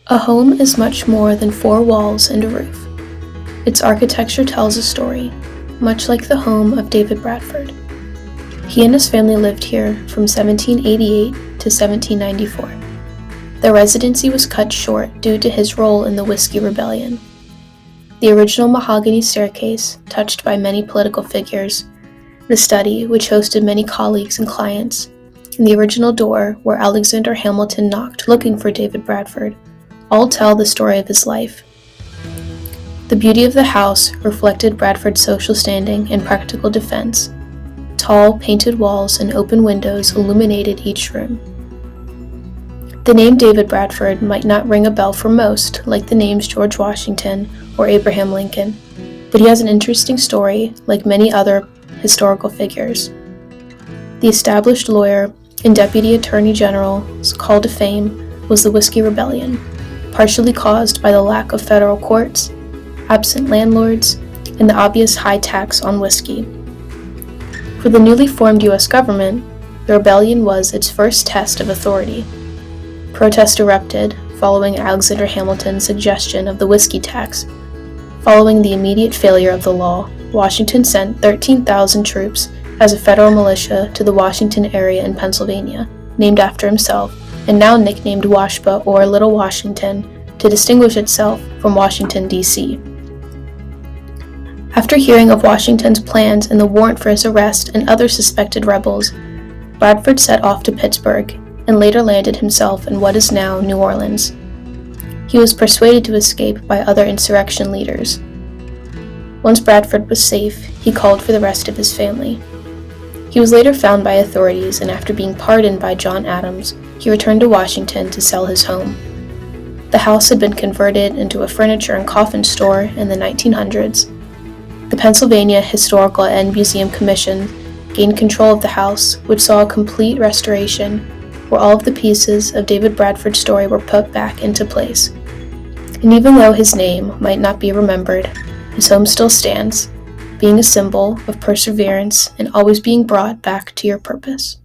A home is much more than four walls and a roof. Its architecture tells a story, much like the home of David Bradford. He and his family lived here from 1788 to 1794. Their residency was cut short due to his role in the Whiskey Rebellion. The original mahogany staircase, touched by many political figures, the study, which hosted many colleagues and clients, and the original door where Alexander Hamilton knocked looking for David Bradford, all tell the story of his life. The beauty of the house reflected Bradford's social standing and practical defense. Tall, painted walls and open windows illuminated each room. The name David Bradford might not ring a bell for most, like the names George Washington or Abraham Lincoln, but he has an interesting story, like many other historical figures. The established lawyer and Deputy Attorney General's call to fame was the Whiskey Rebellion, partially caused by the lack of federal courts, absent landlords, and the obvious high tax on whiskey. For the newly formed U.S. government, the rebellion was its first test of authority. Protest erupted following Alexander Hamilton's suggestion of the whiskey tax. Following the immediate failure of the law, Washington sent 13,000 troops as a federal militia to the Washington area in Pennsylvania, named after himself, and now nicknamed Washpa or Little Washington, to distinguish itself from Washington, D.C. After hearing of Washington's plans and the warrant for his arrest and other suspected rebels, Bradford set off to Pittsburgh and later landed himself in what is now New Orleans. He was persuaded to escape by other insurrection leaders. Once Bradford was safe, he called for the rest of his family. He was later found by authorities, and after being pardoned by John Adams, he returned to Washington to sell his home. The house had been converted into a furniture and coffin store in the 1900s. The Pennsylvania Historical and Museum Commission gained control of the house, which saw a complete restoration where all of the pieces of David Bradford's story were put back into place. And even though his name might not be remembered, his home still stands, being a symbol of perseverance and always being brought back to your purpose.